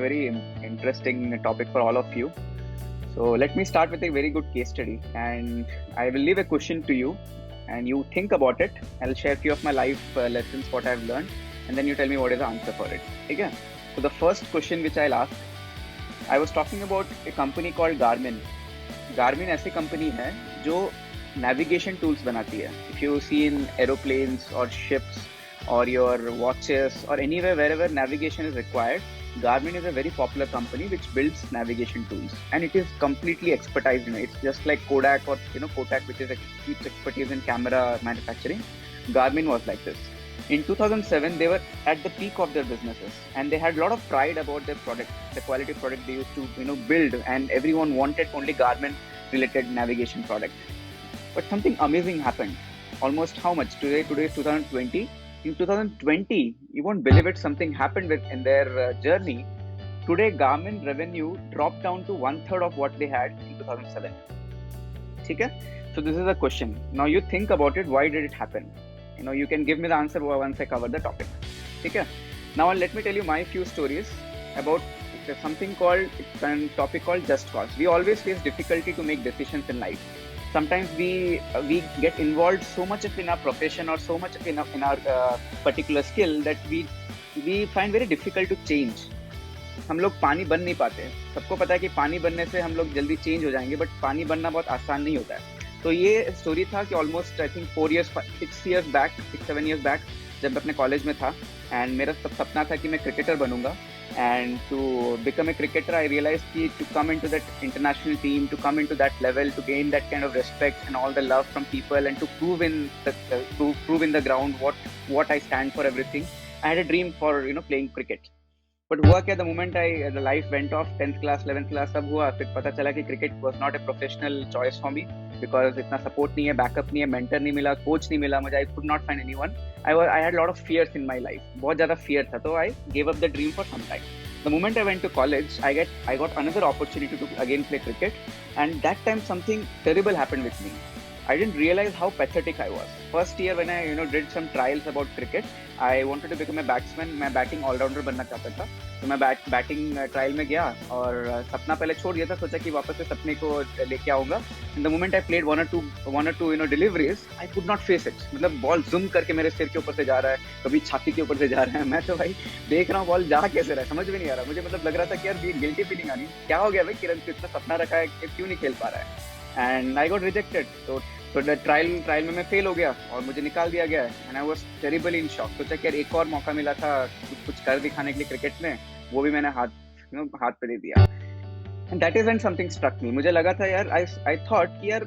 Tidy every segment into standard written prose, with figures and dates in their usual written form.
very interesting topic for all of you. So let me start with a very good case study, and I will leave a question to you, and you think about it. I'll share a few of my life lessons, what I've learned, and then you tell me what is the answer for it. Okay? So the first question which I'll ask, I was talking about a company called Garmin. Garmin ऐसी company है जो navigation tools बनाती है. If you see in aeroplanes or ships or your watches or anywhere wherever navigation is required, Garmin is a very popular company which builds navigation tools, and it is completely expertise. It's just like Kodak or Kotak, which is deep expertise in camera manufacturing. Garmin was like this. In 2007, they were at the peak of their businesses, and they had a lot of pride about their product, the quality product they used to build, and everyone wanted only Garmin-related navigation product. But something amazing happened. Almost how much? Today is 2020. In 2020, you won't believe it, something happened in their journey. Today, Garmin revenue dropped down to 1/3 of what they had in 2007. Okay? So this is a question. Now you think about it, why did it happen? You can give me the answer once I cover the topic. Okay? Now let me tell you my few stories about something called, a topic called just cause. We always face difficulty to make decisions in life. Sometimes we get involved so much in our profession or so much in our particular skill that we find very difficult to change. हम लोग पानी बन नहीं पाते. सबको पता है कि पानी बनने से हम लोग जल्दी चेंज हो जाएंगे, बट पानी बनना बहुत आसान नहीं होता है. तो ये स्टोरी था कि almost I think 6 7 years back जब मैं अपने कॉलेज में था, एंड मेरा सपना था कि मैं क्रिकेटर बनूंगा. And to become a cricketer, I realized that to come into that international team, to come into that level, to gain that kind of respect and all the love from people, and to prove in the ground what I stand for, everything. I had a dream for playing cricket. But हुआ क्या, the moment the life went off, 10th class 11th class सब हुआ, फिर पता चला कि cricket was not a professional choice for me because इतना support नहीं है, backup नहीं है, mentor नहीं मिला, coach नहीं मिला मुझे. I could not find anyone. I had a lot of fears in my life. बहुत ज़्यादा fear था, तो I gave up the dream for some time. The moment I went to college, I got another opportunity to again play cricket, and that time something terrible happened with me. I didn't realize how pathetic I was. First year when I did some trials about cricket, I wanted to become a batsman. मैं batting all-rounder बनना चाहता था. तो मैं batting trial में गया और सपना पहले छोड़ दिया था, सोचा कि वापस से सपने को लेके आऊंगा. In the moment I played one और two deliveries, I could not face it. मतलब बॉल जूम करके मेरे सिर के ऊपर से जा रहा है, कभी छाती के ऊपर से जा रहा है. मैं तो भाई देख रहा हूँ बॉल जा कैसे रहा है, समझ में नहीं आ रहा मुझे. मतलब लग रहा था कि यार गिल्टी फीलिंग आ रही, क्या हो गया भाई किरण को इतना सपना रखा है क्यों नहीं खेल पा रहा है. And I got rejected. तो ट्रायल में मैं फेल हो गया और मुझे निकाल दिया गया. And I was terribly in shock. सोचा कि यार एक और मौका मिला था कुछ कर दिखाने के लिए क्रिकेट में, वो भी मैंने हाथ पे दे दिया. And that is when something struck me. मुझे लगा था यार, आई थॉट कि यार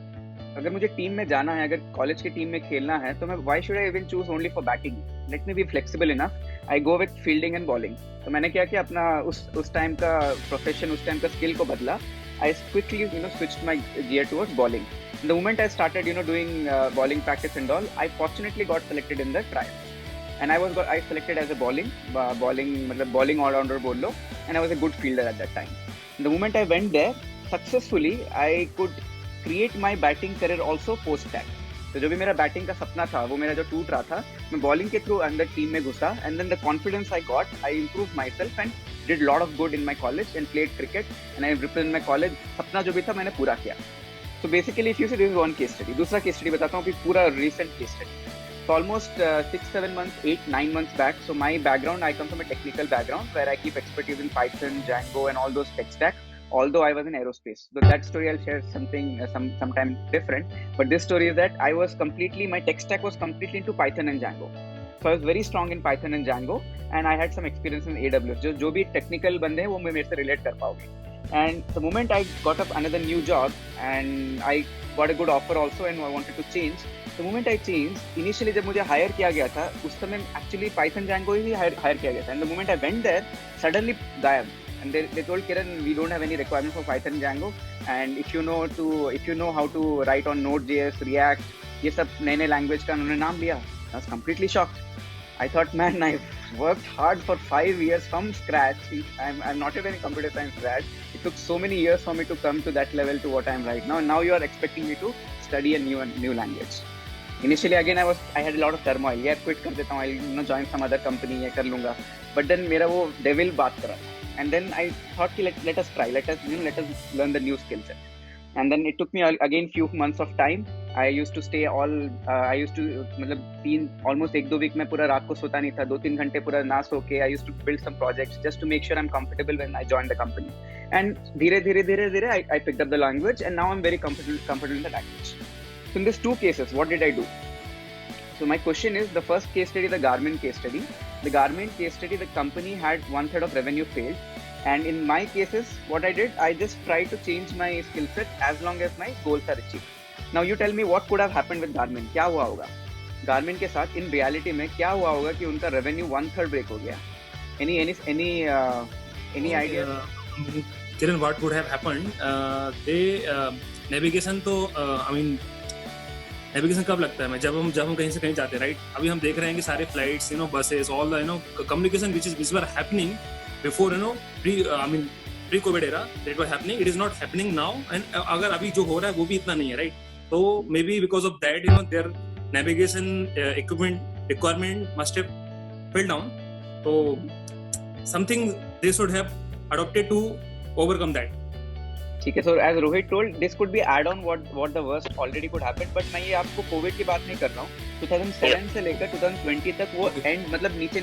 अगर मुझे टीम में जाना है, अगर कॉलेज की टीम में खेलना है, तो मैं why should I even choose only for batting. Let me be flexible enough. I go with fielding and bowling. तो मैंने क्या किया, अपना उस टाइम का प्रोफेशन, उस टाइम का स्किल को बदला. I quickly switched my gear towards bowling. The moment I started doing bowling practice and all, I fortunately got selected in the trials, and I selected as a bowling मतलब bowling all rounder बोल लो, and I was a good fielder at that time. The moment I went there successfully, I could create my batting career also post that. तो जो भी मेरा batting का सपना था, वो मेरा जो टूट रहा था, मैं बॉलिंग के थ्रू अंदर टीम में घुसा. And then the confidence I got, I improve myself and did lot of good in my college and played cricket and I represent my college. सपना जो भी था मैंने पूरा किया. So basically if you see, this is one case study. दूसरा case study बताता हूँ कि पूरा recent case study. So almost 6-7 months, 8-9 months back. So my background, I come from a technical background where I keep expertise in Python, Django, and all those tech stack. Although I was in aerospace, so that story I'll share sometime different. But this story is that my tech stack was completely into Python and Django. So I was very strong in Python and Django, and I had some experience in AWS. जो भी technical बंदे हैं वो मेरे से relate कर पाओगे. And the moment I got up another new job and I got a good offer also and I wanted to change. The moment I changed, initially जब मुझे hire किया गया था, उस समय actually Python Django ही hire किया गया था. And the moment I went there, suddenly गायब. And they told Kiran, we don't have any requirement for Python Django, and if you know how to write on Node.js, React, ये सब नए language का उन्होंने नाम लिया. I was completely shocked. I thought, man, I've worked hard for 5 years from scratch. I'm not even a computer science grad. It took so many years for me to come to that level to what I am right now. And now you are expecting me to study a new language. Initially, again, I had a lot of turmoil. Yeah, quit कर देता हूँ. I'll join some other company. ये कर लूँगा. But then मेरा वो devil बात कर रहा था. and then I thought let us try, let us learn the new skill set. And then it took me again few months of time. I used to stay I used to मतलब almost 1-2 week में पूरा रात को सोता नहीं था, 2-3 घंटे पूरा ना सो के I used to build some projects just to make sure I'm comfortable when I joined the company. And धीरे I picked up the language, and now I'm very comfortable in the language. So in these two cases, what did I do? So my question is, the first case study, the Garmin case study. The Garmin case study, the company had 1/3 of revenue failed. And in my cases, what I did, I just tried to change my skill set as long as my goals are achieved. Now you tell me what could have happened with Garmin. क्या हुआ होगा Garmin के साथ in reality में? क्या हुआ होगा कि उनका revenue 1/3 break हो गया? Any idea? Kiran, what would have happened? Navigation तो नेविगेशन कब लगता है? जब हम कहीं से कहीं जाते हैं, राइट? अभी हम देख रहे हैं कि सारे flights, buses, all the communication which were happening before, pre-COVID era, that was happening. It is not happening now, and अगर अभी जो हो रहा है वो भी इतना नहीं है, right? So maybe because of that, their navigation equipment requirement must have fell down. So something they should have adopted to overcome that. ठीक है. So as Rohit told, this could be add on what the worst already could happen. But मैं ये आपको Covid की बात नहीं कर रहा हूँ. 2007 से लेकर 2020 तक वो एंड मतलब नीचे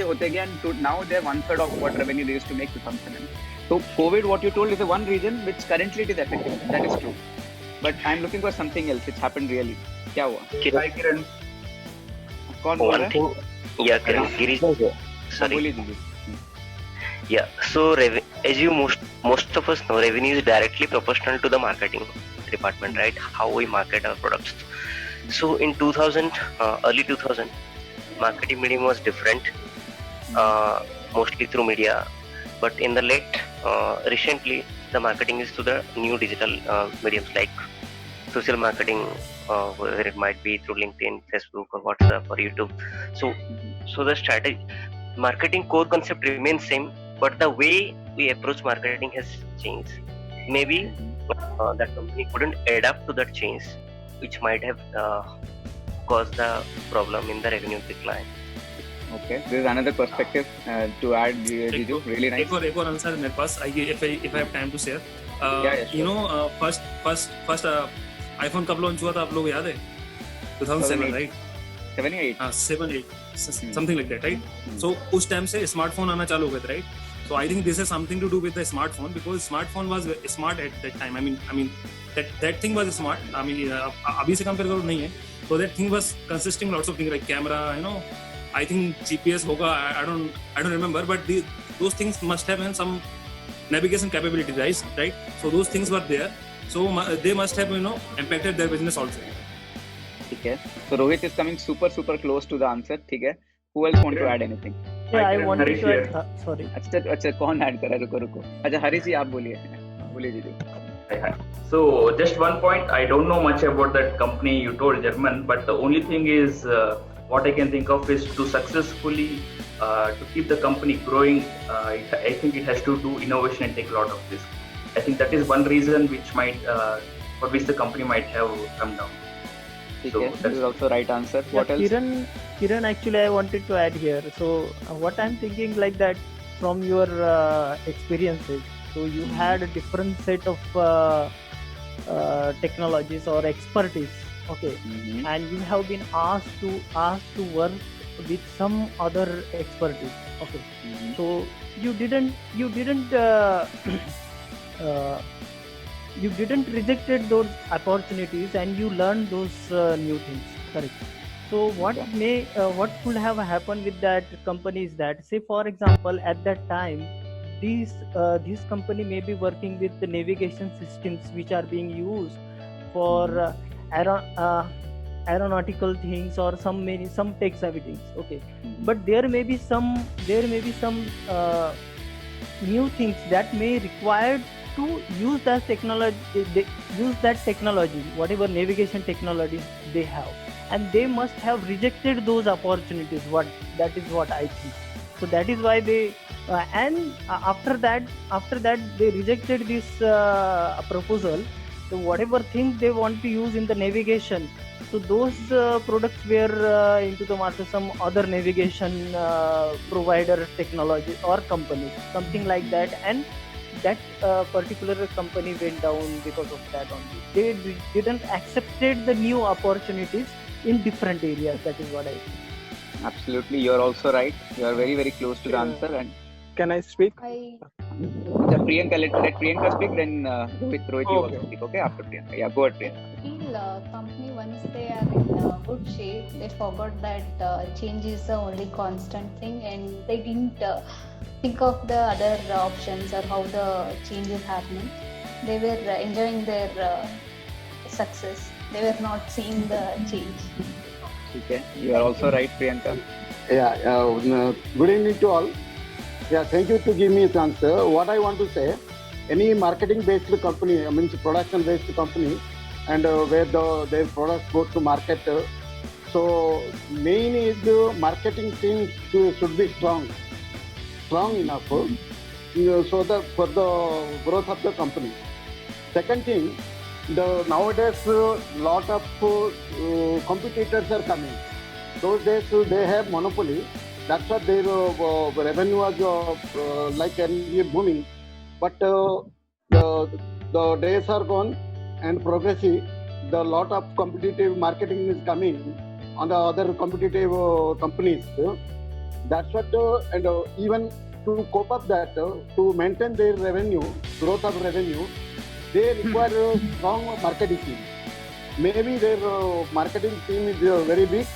होते गया, and now they're 1/3 of what revenue they used to make 2007. So COVID, what you told, is the one reason which currently it is affecting. That is true. But I'm looking for something else. It's happened really. क्या हुआ? Kiran. कौन बोल रहा है? Yeah, Kiran. Girish. Sorry. बोलिए दीदी. Yeah, so as you most of us know, revenue is directly proportional to the marketing department, right? How we market our products. So in 2000, early 2000, marketing medium was different, mostly through media. But in the recently, the marketing is through the new digital mediums like social marketing, whether it might be through LinkedIn, Facebook, or WhatsApp, or YouTube. So the strategy, marketing core concept remains same, but the way we approach marketing has changed. Maybe that company couldn't adapt to that change, which might have caused the problem in the revenue decline. Okay, this is another perspective to add, Jiju. Really nice. एक और answer मेरे पास, if I have time to share. First iPhone कब launch हुआ था, आप लोग याद है? 2007, right? 7 or 8? 7, 8, something like that, right? So उस टाइम से स्मार्टफोन आना चालू हो गए थे, right? So I think this has something to do with the smartphone, because smartphone was smart at that time. I mean that thing was smart. I mean अभी से compare करो नहीं है. So that thing was consisting lots of things like camera, I think GPS होगा. I don't remember, but those things must have some navigation capabilities, right? So those things were there. So they must have impacted their business also. ठीक है. So Rohit is coming super close to the answer. ठीक है. Who else want to add anything? Yeah, I wanted to add. Sorry. अच्छा कौन add करा? रुको. अच्छा हरीश जी आप बोलिए जीजू. So just one point, I don't know much about that company you told, German, but the only thing is what I can think of is to successfully to keep the company growing, I think it has to do innovation and take a lot of risk. I think that is one reason which might for which the company might have come down. So that is also right answer. What else? Kiran, actually I wanted to add here. So what I'm thinking like that from your experiences. So you had a different set of technologies or expertise, okay, and you have been asked to work with some other expertise, okay. So you didn't rejected those opportunities, and you learned those new things, correct? So what could have happened with that company is that, say for example, at that time, this company may be working with the navigation systems which are being used for aeronautical things or some tech savvy things, okay. But there may be some new things that may require to use that technology, whatever navigation technology they have, and they must have rejected those opportunities. That is what I think. So that is why they and after that they rejected this proposal. So whatever things they want to use in the navigation, So those products were into the market, some other navigation provider technology or company, something like that, and that particular company went down because of that only. They didn't accepted the new opportunities in different areas. That is what I think. Absolutely, you're also right. You are very, very close to the answer. And Can I speak? just Priyanka, let Priyanka speak, then Rohit, you Okay. also speak, okay? After Priyanka. Yeah, go ahead, I Priyanka. feel company once they are in good shape, they forgot that change is the only constant thing, and they didn't think of the other options or how the change is happening. They were enjoying their success. They were not seeing the change. Okay, you are also right, Priyanka. Yeah, good evening to all. Yeah, thank you to give me this answer. What I want to say, any marketing-based company, I mean production-based company, and where their products go to market. So main is the marketing team should be strong enough, so that for the growth of the company. Second thing, the nowadays lot of competitors are coming. Those days they have monopoly. That's what their revenue was like booming. But the days are gone, and progressive, the lot of competitive marketing is coming on the other competitive companies. That's what, and even to cope up that, to maintain their revenue, growth of revenue, they require a strong marketing team. Maybe their marketing team is very big,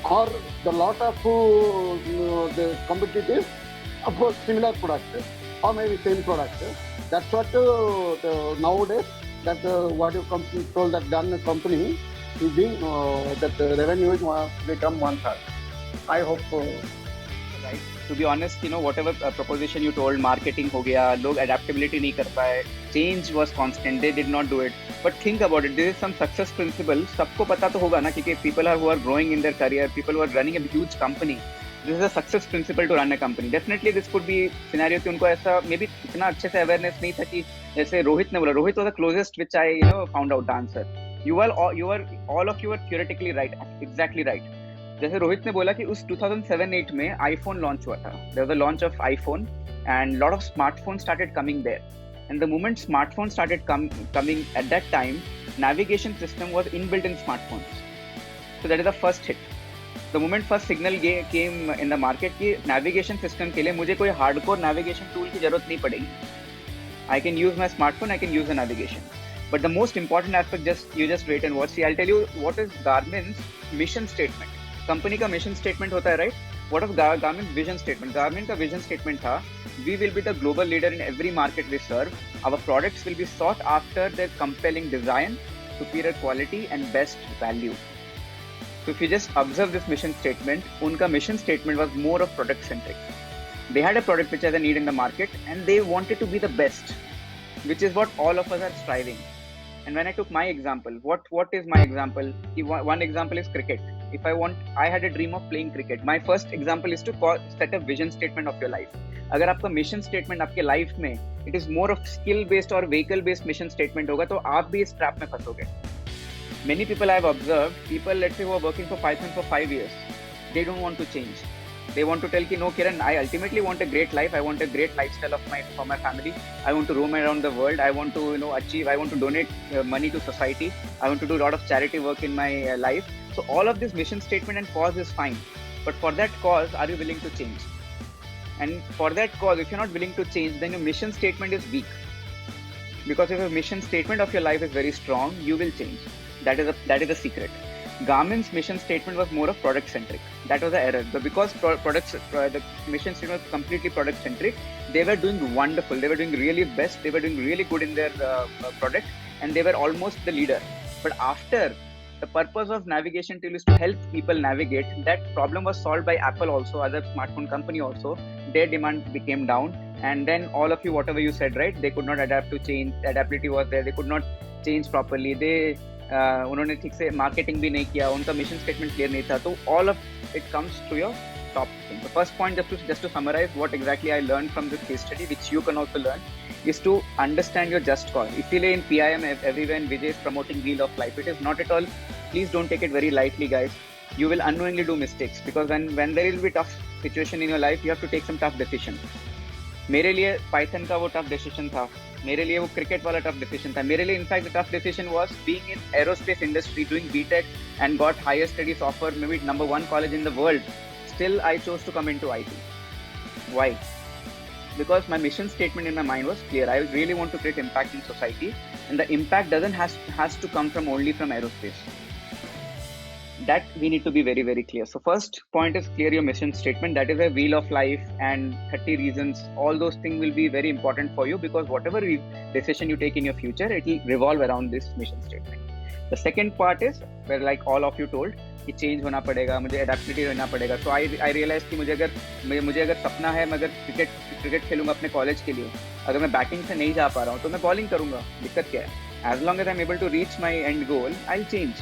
or the lot of the competitive, of course, similar product, or maybe same product. That's what nowadays, that what you told that done company is being, that revenue is become 1/3. I hope. Right. To be honest, whatever proposition you told, marketing हो गया, लोग adaptability नहीं कर पाए, change was constant, they did not do it. But think about it, there is some success principle. सबको पता तो होगा ना, क्योंकि people who are growing in their career, people who are running a huge company, this is a success principle to run a company. Definitely this could be scenario कि उनको ऐसा maybe इतना अच्छे से awareness नहीं था कि जैसे रोहित ने बोला, Rohit was the closest which I found out the answer. You are all of you are theoretically right, exactly right. जैसे रोहित ने बोला कि उस 2007-8 में आईफोन लॉन्च हुआ था. There was a launch of iPhone and lot of smartphones started coming there. And the moment smartphones started coming at that time, navigation system was inbuilt in smartphones. So that is the first hit. The moment first signal came in the market कि navigation system के लिए मुझे कोई hardcore navigation tool की जरूरत नहीं पड़ेगी. I can use my smartphone, I can use the navigation. But the most important aspect, you just wait and watch. See, I'll tell you what is Garmin's mission statement. कंपनी का mission statement होता है, right? What of Garmin's vision statement? Garmin's का vision statement था, we will be the global leader in every market we serve. Our products will be sought after their compelling design, superior quality and best value. So if you just observe this mission statement, उनका mission statement was more of product centric. They had a product which has a need in the market and they wanted to be the best, which is what all of us are striving. And when I took my example, what is my example? One example is cricket. If I had a dream of playing cricket. My first example is to set a vision statement of your life. अगर आपका mission statement आपके life में it is more of skill based or vehicle based mission statement होगा, तो आप भी इस trap में फंसोगे. Many people I have observed, people let's say who are working for Python for 5 years, they don't want to change. They want to tell कि no Kiran, I ultimately want a great life. I want a great lifestyle for my family. I want to roam around the world. I want to achieve. I want to donate money to society. I want to do a lot of charity work in my life. So all of this mission statement and cause is fine. But for that cause, are you willing to change? And for that cause, if you're not willing to change, then your mission statement is weak. Because if your mission statement of your life is very strong, you will change. That is the secret. Garmin's mission statement was more of product centric. That was the error. But because the mission statement was completely product centric, they were doing wonderful. They were doing really best. They were doing really good in their product, and they were almost the leader. But after the purpose of navigation tool is to help people navigate, that problem was solved by Apple also, other smartphone company also. Their demand became down, and then all of you, whatever you said, right? They could not adapt to change. Adaptability was there. They could not change properly. उन्होंने ठीक से marketing भी नहीं किया, उनका mission statement clear नहीं था. तो all of it comes to your top thing. The first point, just to summarize what exactly I learned from this case study, which you can also learn, is to understand your just cause. इसीलिए in PIM everywhere Vijay is promoting Wheel of Life. It is not at all please don't take it very lightly, guys. You will unknowingly do mistakes because when there will be tough situation in your life, you have to take some tough decision. मेरे लिए Python का वो tough decision था, मेरे लिए वो cricket वाला tough decision था, मेरे लिए in fact the tough decision was being in aerospace industry doing BTech and got higher studies offer maybe number 1 college in the world. Still I chose to come into IT. Why? Because my mission statement in my mind was clear. I really want to create impact in society, and the impact doesn't has to come from only from aerospace. That we need to be very, very clear. So first point is clear your mission statement. That is a wheel of life and 30 reasons. All those things will be very important for you because whatever decision you take in your future, it will revolve around this mission statement. The second part is where like all of you told कि change होना पड़ेगा, मुझे adaptability रहना पड़ेगा. So I realized कि मुझे अगर सपना है, मैं अगर क्रिकेट खेलूंगा अपने कॉलेज के लिए, अगर मैं बैटिंग से नहीं जा पा रहा हूँ तो मैं बॉलिंग करूंगा. दिक्कत क्या है? As long as I'm able to reach my end goal, I'll change.